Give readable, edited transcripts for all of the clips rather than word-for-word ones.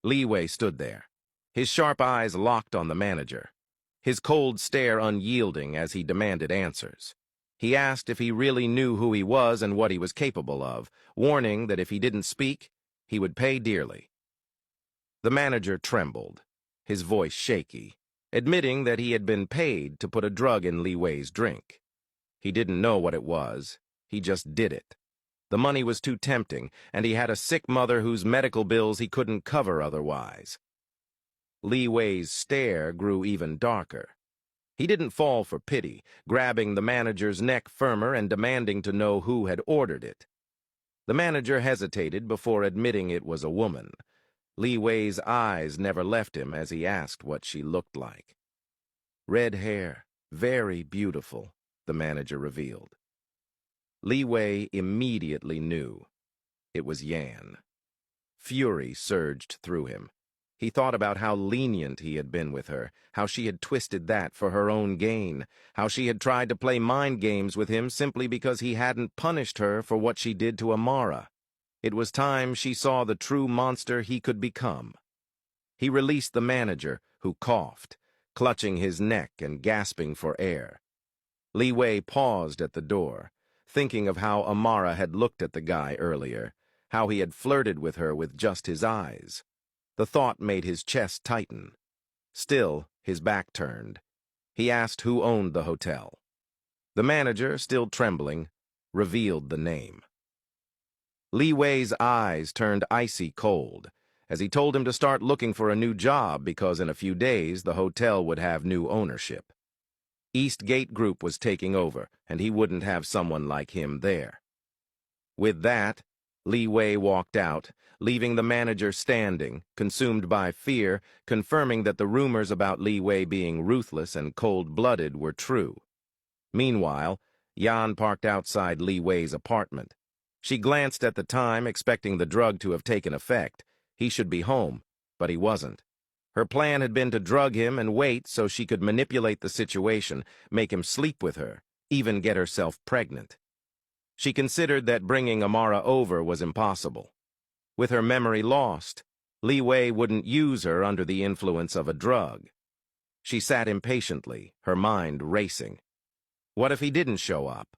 Liwei stood there, his sharp eyes locked on the manager, his cold stare unyielding as he demanded answers. He asked if he really knew who he was and what he was capable of, warning that if he didn't speak, he would pay dearly. The manager trembled, his voice shaky, admitting that he had been paid to put a drug in Liwei's drink. He didn't know what it was, he just did it. The money was too tempting, and he had a sick mother whose medical bills he couldn't cover otherwise. Liwei's stare grew even darker. He didn't fall for pity, grabbing the manager's neck firmer and demanding to know who had ordered it. The manager hesitated before admitting it was a woman. Liwei's eyes never left him as he asked what she looked like. Red hair, very beautiful, the manager revealed. Liwei immediately knew. It was Yan. Fury surged through him. He thought about how lenient he had been with her, how she had twisted that for her own gain, how she had tried to play mind games with him simply because he hadn't punished her for what she did to Amara. It was time she saw the true monster he could become. He released the manager, who coughed, clutching his neck and gasping for air. Liwei paused at the door, thinking of how Amara had looked at the guy earlier, how he had flirted with her with just his eyes. The thought made his chest tighten. Still, his back turned. He asked who owned the hotel. The manager, still trembling, revealed the name. Liwei's eyes turned icy cold as he told him to start looking for a new job because in a few days the hotel would have new ownership. Eastgate Group was taking over, and he wouldn't have someone like him there. With that, Liwei walked out, leaving the manager standing, consumed by fear, confirming that the rumors about Liwei being ruthless and cold-blooded were true. Meanwhile, Yan parked outside Liwei's apartment. She glanced at the time, expecting the drug to have taken effect. He should be home, but he wasn't. Her plan had been to drug him and wait so she could manipulate the situation, make him sleep with her, even get herself pregnant. She considered that bringing Amara over was impossible. With her memory lost, Liwei wouldn't use her under the influence of a drug. She sat impatiently, her mind racing. What if he didn't show up?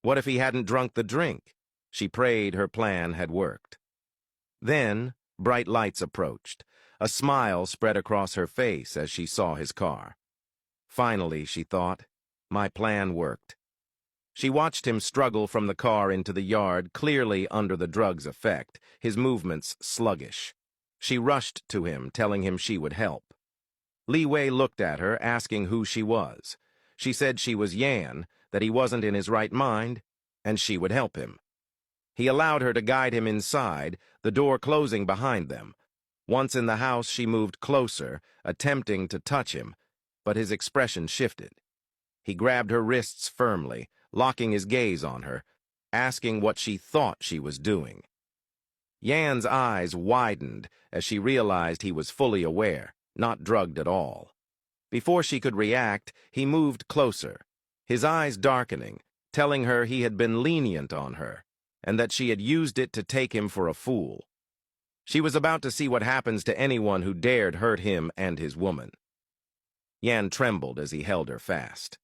What if he hadn't drunk the drink? She prayed her plan had worked. Then, bright lights approached. A smile spread across her face as she saw his car. Finally, she thought, my plan worked. She watched him struggle from the car into the yard, clearly under the drug's effect, his movements sluggish. She rushed to him, telling him she would help. Liwei looked at her, asking who she was. She said she was Yan, that he wasn't in his right mind, and she would help him. He allowed her to guide him inside, the door closing behind them. Once in the house, she moved closer, attempting to touch him, but his expression shifted. He grabbed her wrists firmly, locking his gaze on her, asking what she thought she was doing. Yan's eyes widened as she realized he was fully aware, not drugged at all. Before she could react, he moved closer, his eyes darkening, telling her he had been lenient on her, and that she had used it to take him for a fool. She was about to see what happens to anyone who dared hurt him and his woman. Yan trembled as he held her fast.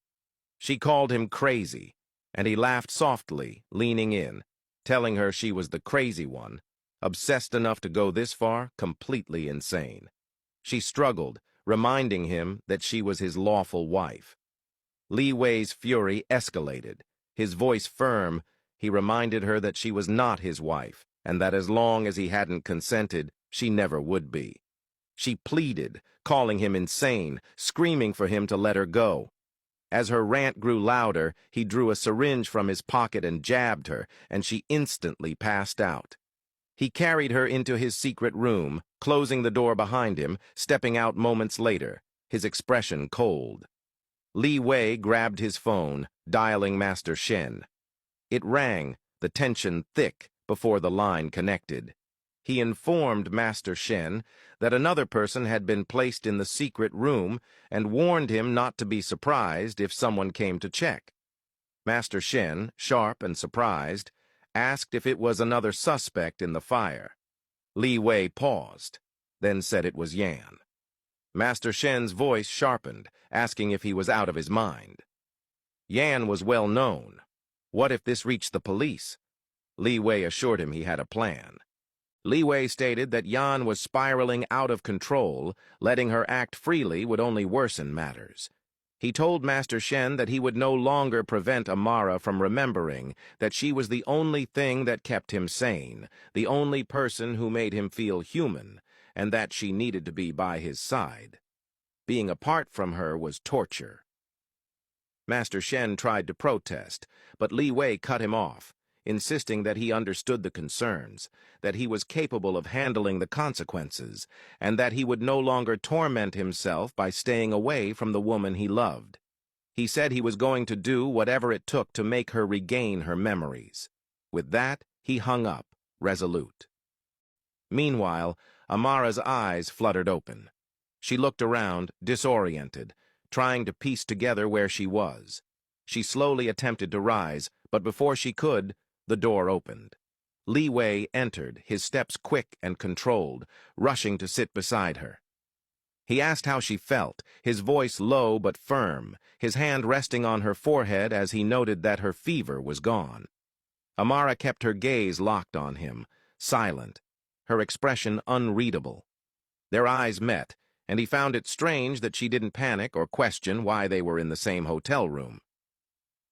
She called him crazy, and he laughed softly, leaning in, telling her she was the crazy one, obsessed enough to go this far, completely insane. She struggled, reminding him that she was his lawful wife. Liwei's fury escalated. His voice firm, he reminded her that she was not his wife, and that as long as he hadn't consented, she never would be. She pleaded, calling him insane, screaming for him to let her go. As her rant grew louder, he drew a syringe from his pocket and jabbed her, and she instantly passed out. He carried her into his secret room, closing the door behind him, stepping out moments later, his expression cold. Liwei grabbed his phone, dialing Master Shen. It rang, the tension thick, before the line connected. He informed Master Shen that another person had been placed in the secret room and warned him not to be surprised if someone came to check. Master Shen, sharp and surprised, asked if it was another suspect in the fire. Liwei paused. then said it was Yan. Master Shen's voice sharpened, asking if he was out of his mind. Yan was well known. What if this reached the police? Liwei assured him he had a plan. Liwei stated that Yan was spiraling out of control, letting her act freely would only worsen matters. He told Master Shen that he would no longer prevent Amara from remembering that she was the only thing that kept him sane, the only person who made him feel human, and that she needed to be by his side. Being apart from her was torture. Master Shen tried to protest, but Liwei cut him off, insisting that he understood the concerns, that he was capable of handling the consequences, and that he would no longer torment himself by staying away from the woman he loved. He said he was going to do whatever it took to make her regain her memories. With that, he hung up, resolute. Meanwhile, Amara's eyes fluttered open. She looked around, disoriented, trying to piece together where she was. She slowly attempted to rise, but before she could, the door opened. Liwei entered, his steps quick and controlled, rushing to sit beside her. He asked how she felt, his voice low but firm, his hand resting on her forehead as he noted that her fever was gone. Amara kept her gaze locked on him, silent, her expression unreadable. Their eyes met, and he found it strange that she didn't panic or question why they were in the same hotel room.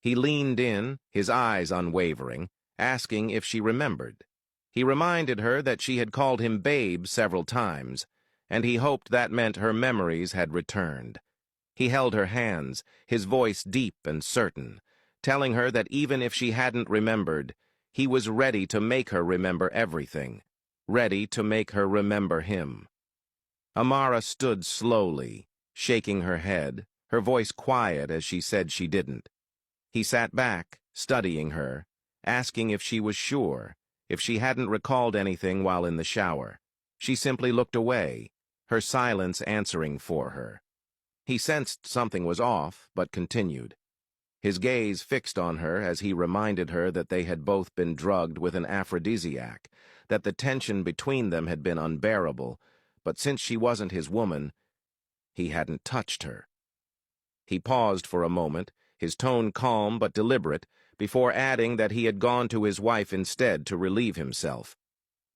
He leaned in, his eyes unwavering, asking if she remembered. He reminded her that she had called him babe several times, and he hoped that meant her memories had returned. He held her hands, his voice deep and certain, telling her that even if she hadn't remembered, he was ready to make her remember everything, ready to make her remember him. Amara stood slowly, shaking her head, her voice quiet as she said she didn't. He sat back, studying her, asking if she was sure, if she hadn't recalled anything while in the shower. She simply looked away, her silence answering for her. He sensed something was off, but continued. His gaze fixed on her as he reminded her that they had both been drugged with an aphrodisiac, that the tension between them had been unbearable, but since she wasn't his woman, he hadn't touched her. He paused for a moment, his tone calm but deliberate, before adding that he had gone to his wife instead to relieve himself.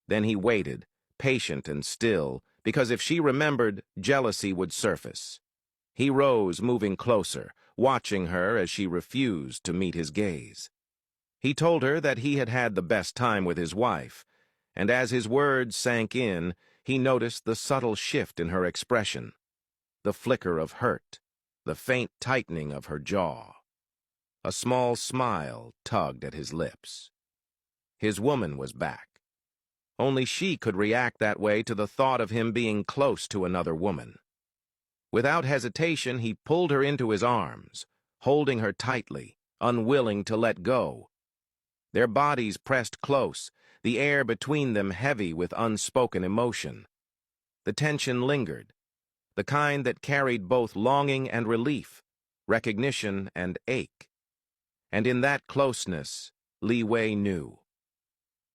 Then he waited, patient and still, because if she remembered, jealousy would surface. He rose, moving closer, watching her as she refused to meet his gaze. He told her that he had had the best time with his wife, and as his words sank in, he noticed the subtle shift in her expression, the flicker of hurt, the faint tightening of her jaw. A small smile tugged at his lips. His woman was back. Only she could react that way to the thought of him being close to another woman. Without hesitation, he pulled her into his arms, holding her tightly, unwilling to let go. Their bodies pressed close, the air between them heavy with unspoken emotion. The tension lingered, the kind that carried both longing and relief, recognition and ache. And in that closeness, Liwei knew.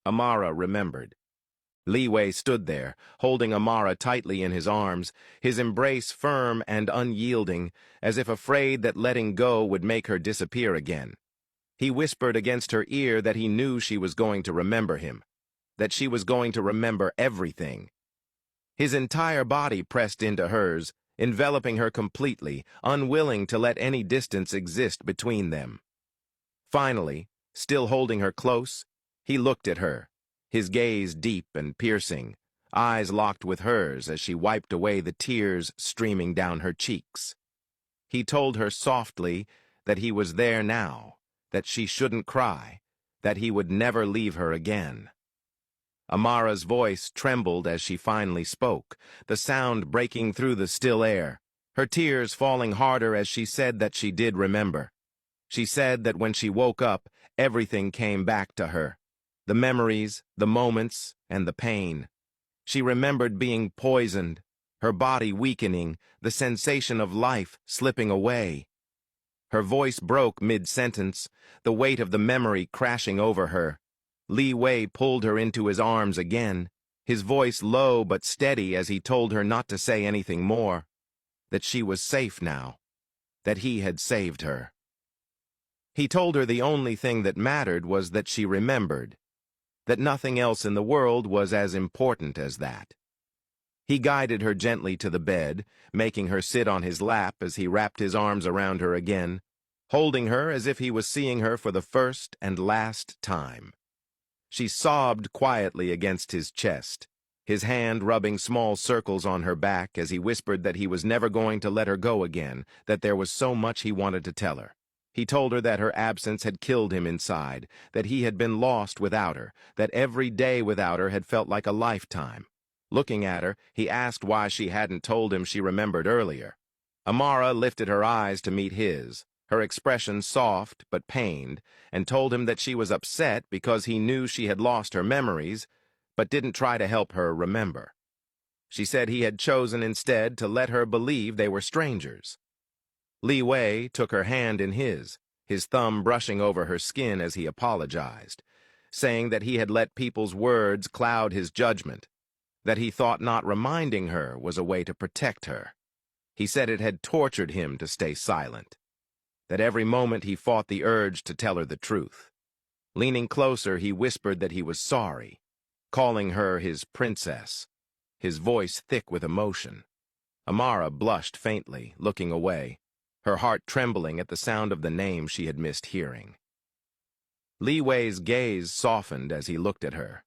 Amara remembered. Liwei stood there, holding Amara tightly in his arms, his embrace firm and unyielding, as if afraid that letting go would make her disappear again. He whispered against her ear that he knew she was going to remember him, that she was going to remember everything. His entire body pressed into hers, enveloping her completely, unwilling to let any distance exist between them. Finally, still holding her close, he looked at her, his gaze deep and piercing, eyes locked with hers as she wiped away the tears streaming down her cheeks. He told her softly that he was there now, that she shouldn't cry, that he would never leave her again. Amara's voice trembled as she finally spoke, the sound breaking through the still air, her tears falling harder as she said that she did remember. She said that when she woke up, everything came back to her. The memories, the moments, and the pain. She remembered being poisoned, her body weakening, the sensation of life slipping away. Her voice broke mid-sentence, the weight of the memory crashing over her. Liwei pulled her into his arms again, his voice low but steady as he told her not to say anything more, that she was safe now, that he had saved her. He told her the only thing that mattered was that she remembered, that nothing else in the world was as important as that. He guided her gently to the bed, making her sit on his lap as he wrapped his arms around her again, holding her as if he was seeing her for the first and last time. She sobbed quietly against his chest, his hand rubbing small circles on her back as he whispered that he was never going to let her go again, that there was so much he wanted to tell her. He told her that her absence had killed him inside, that he had been lost without her, that every day without her had felt like a lifetime. Looking at her, he asked why she hadn't told him she remembered earlier. Amara lifted her eyes to meet his, her expression soft but pained, and told him that she was upset because he knew she had lost her memories, but didn't try to help her remember. She said he had chosen instead to let her believe they were strangers. Liwei took her hand in his thumb brushing over her skin as he apologized, saying that he had let people's words cloud his judgment, that he thought not reminding her was a way to protect her. He said it had tortured him to stay silent, that every moment he fought the urge to tell her the truth. Leaning closer, he whispered that he was sorry, calling her his princess, his voice thick with emotion. Amara blushed faintly, looking away, her heart trembling at the sound of the name she had missed hearing. Liwei's gaze softened as he looked at her.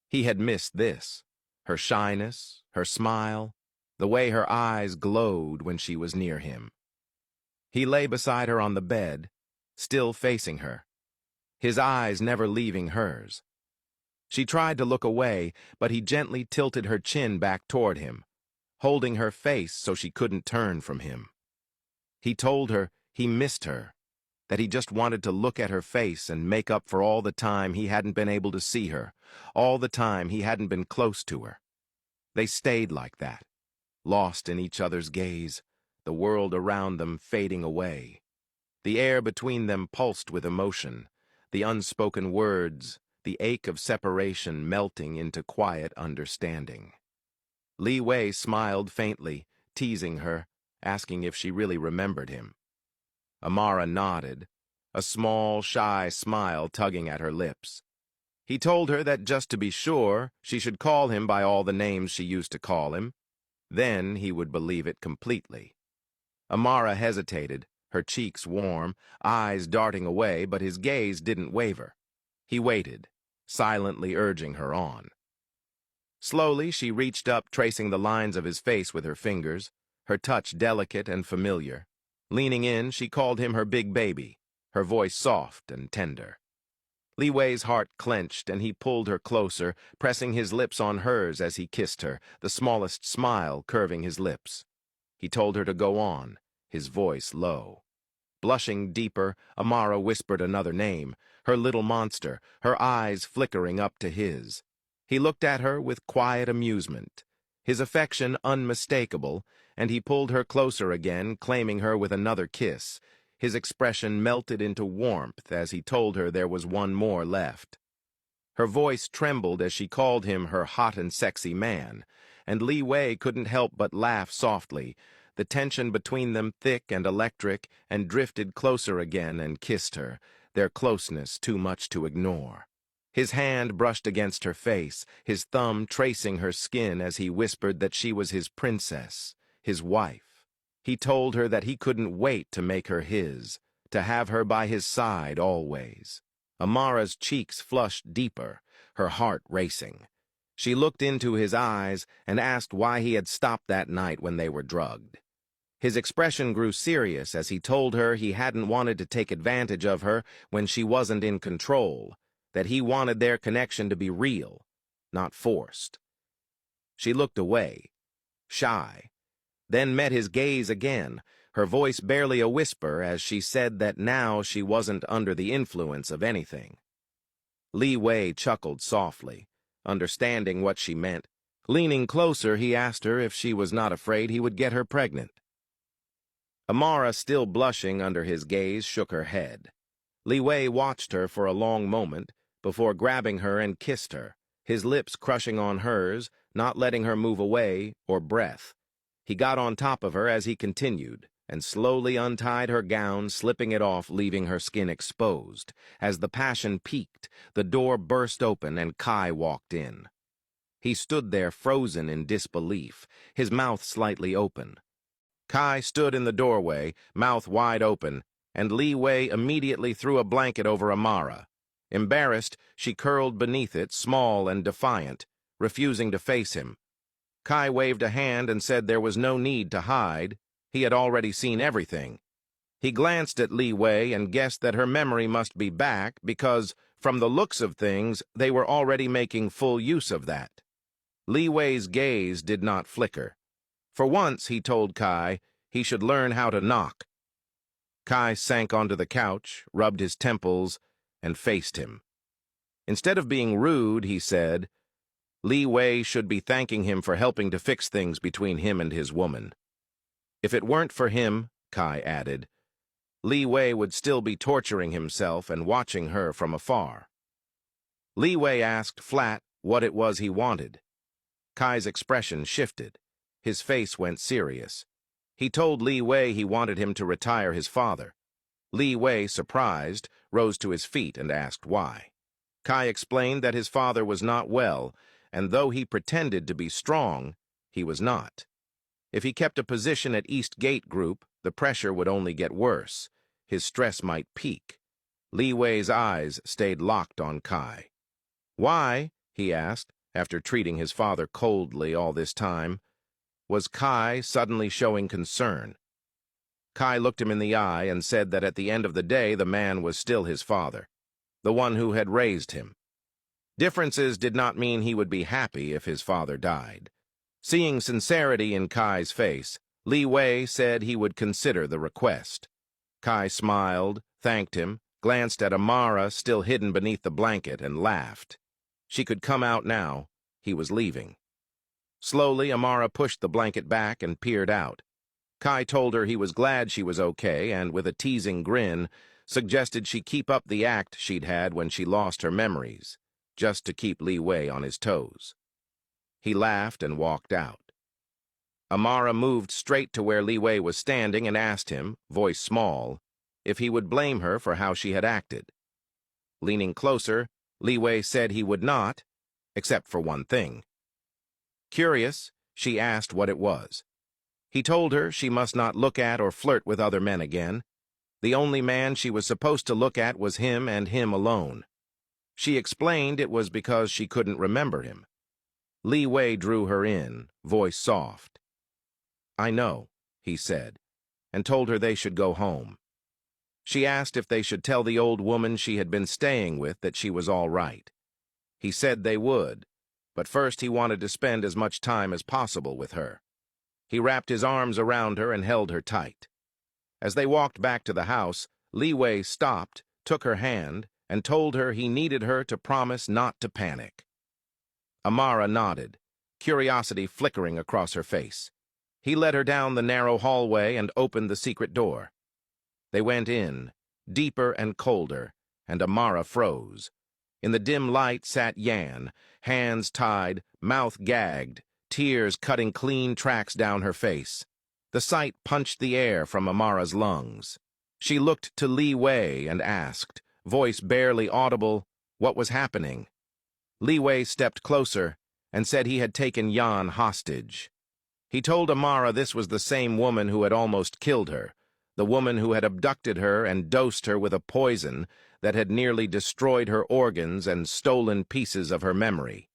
He had missed this, her shyness, her smile, the way her eyes glowed when she was near him. He lay beside her on the bed, still facing her, his eyes never leaving hers. She tried to look away, but he gently tilted her chin back toward him, holding her face so she couldn't turn from him. He told her he missed her, that he just wanted to look at her face and make up for all the time he hadn't been able to see her, all the time he hadn't been close to her. They stayed like that, lost in each other's gaze, the world around them fading away. The air between them pulsed with emotion, the unspoken words, the ache of separation melting into quiet understanding. Liwei smiled faintly, teasing her, asking if she really remembered him. Amara nodded, a small, shy smile tugging at her lips. He told her that just to be sure, she should call him by all the names she used to call him. Then he would believe it completely. Amara hesitated, her cheeks warm, eyes darting away, but his gaze didn't waver. He waited, silently urging her on. Slowly, she reached up, tracing the lines of his face with her fingers, her touch delicate and familiar. Leaning in, she called him her big baby, her voice soft and tender. Liwei's heart clenched, and he pulled her closer, pressing his lips on hers as he kissed her, the smallest smile curving his lips. He told her to go on, his voice low. Blushing deeper, Amara whispered another name, her little monster, her eyes flickering up to his. He looked at her with quiet amusement, his affection unmistakable, and he pulled her closer again, claiming her with another kiss. His expression melted into warmth as he told her there was one more left. Her voice trembled as she called him her hot and sexy man, and Liwei couldn't help but laugh softly, the tension between them thick and electric, and drifted closer again and kissed her, their closeness too much to ignore. His hand brushed against her face, his thumb tracing her skin as he whispered that she was his princess, his wife. He told her that he couldn't wait to make her his, to have her by his side always. Amara's cheeks flushed deeper, her heart racing. She looked into his eyes and asked why he had stopped that night when they were drugged. His expression grew serious as he told her he hadn't wanted to take advantage of her when she wasn't in control, that he wanted their connection to be real, not forced. She looked away, shy, then met his gaze again, her voice barely a whisper as she said that now she wasn't under the influence of anything. Liwei chuckled softly, understanding what she meant. Leaning closer, he asked her if she was not afraid he would get her pregnant. Amara, still blushing under his gaze, shook her head. Liwei watched her for a long moment before grabbing her and kissed her, his lips crushing on hers, not letting her move away or breath. He got on top of her as he continued, and slowly untied her gown, slipping it off, leaving her skin exposed. As the passion peaked, the door burst open and Kai walked in. He stood there frozen in disbelief, his mouth slightly open. Kai stood in the doorway, mouth wide open, and Liwei immediately threw a blanket over Amara. Embarrassed, she curled beneath it, small and defiant, refusing to face him. Kai waved a hand and said there was no need to hide. He had already seen everything. He glanced at Liwei and guessed that her memory must be back because, from the looks of things, they were already making full use of that. Liwei's gaze did not flicker. For once, he told Kai, he should learn how to knock. Kai sank onto the couch, rubbed his temples, and faced him. Instead of being rude, he said, Liwei should be thanking him for helping to fix things between him and his woman. If it weren't for him, Kai added, Liwei would still be torturing himself and watching her from afar. Liwei asked flat what it was he wanted. Kai's expression shifted. His face went serious. He told Liwei he wanted him to retire his father. Liwei, surprised, rose to his feet and asked why. Kai explained that his father was not well, and though he pretended to be strong, he was not. If he kept a position at East Gate Group, the pressure would only get worse. His stress might peak. Liwei's eyes stayed locked on Kai. Why, he asked, after treating his father coldly all this time, was Kai suddenly showing concern? Kai looked him in the eye and said that at the end of the day the man was still his father, the one who had raised him. Differences did not mean he would be happy if his father died. Seeing sincerity in Kai's face, Liwei said he would consider the request. Kai smiled, thanked him, glanced at Amara still hidden beneath the blanket, and laughed. She could come out now. He was leaving. Slowly, Amara pushed the blanket back and peered out. Kai told her he was glad she was okay and, with a teasing grin, suggested she keep up the act she'd had when she lost her memories, just to keep Liwei on his toes. He laughed and walked out. Amara moved straight to where Liwei was standing and asked him, voice small, if he would blame her for how she had acted. Leaning closer, Liwei said he would not, except for one thing. Curious, she asked what it was. He told her she must not look at or flirt with other men again. The only man she was supposed to look at was him and him alone. She explained it was because she couldn't remember him. Liwei drew her in, voice soft. I know, he said, and told her they should go home. She asked if they should tell the old woman she had been staying with that she was all right. He said they would, but first he wanted to spend as much time as possible with her. He wrapped his arms around her and held her tight. As they walked back to the house, Liwei stopped, took her hand, and told her he needed her to promise not to panic. Amara nodded, curiosity flickering across her face. He led her down the narrow hallway and opened the secret door. They went in, deeper and colder, and Amara froze. In the dim light sat Yan, hands tied, mouth gagged, tears cutting clean tracks down her face. The sight punched the air from Amara's lungs. She looked to Liwei and asked, voice barely audible, what was happening. Liwei stepped closer and said he had taken Yan hostage. He told Amara this was the same woman who had almost killed her, the woman who had abducted her and dosed her with a poison that had nearly destroyed her organs and stolen pieces of her memory.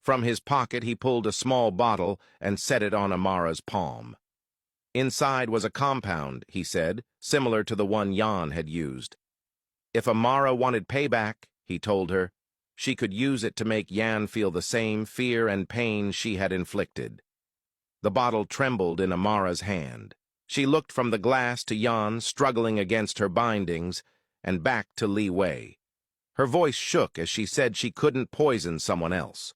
From his pocket he pulled a small bottle and set it on Amara's palm. Inside was a compound, he said, similar to the one Yan had used. If Amara wanted payback, he told her, she could use it to make Yan feel the same fear and pain she had inflicted. The bottle trembled in Amara's hand. She looked from the glass to Yan struggling against her bindings and back to Liwei. Her voice shook as she said she couldn't poison someone else.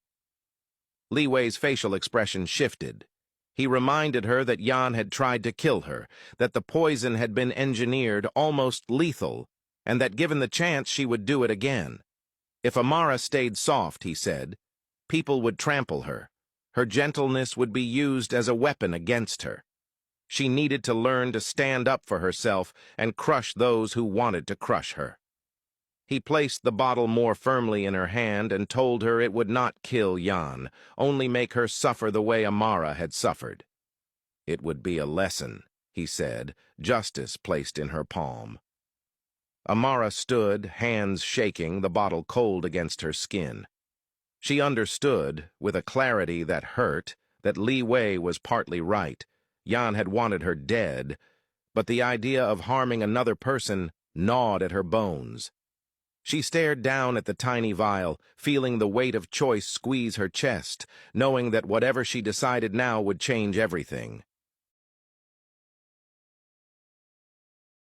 Liwei's facial expression shifted. He reminded her that Yan had tried to kill her, that the poison had been engineered almost lethal, and that given the chance she would do it again. If Amara stayed soft, he said, People would trample her. Her gentleness would be used as a weapon against her. She needed to learn to stand up for herself and crush those who wanted to crush her. He placed the bottle more firmly in her hand and told her it would not kill Jan, only make her suffer the way Amara had suffered. It would be a lesson, he said, justice placed in her palm. Amara stood, hands shaking, the bottle cold against her skin. She understood, with a clarity that hurt, that Liwei was partly right. Jan had wanted her dead, but the idea of harming another person gnawed at her bones. She stared down at the tiny vial, feeling the weight of choice squeeze her chest, knowing that whatever she decided now would change everything.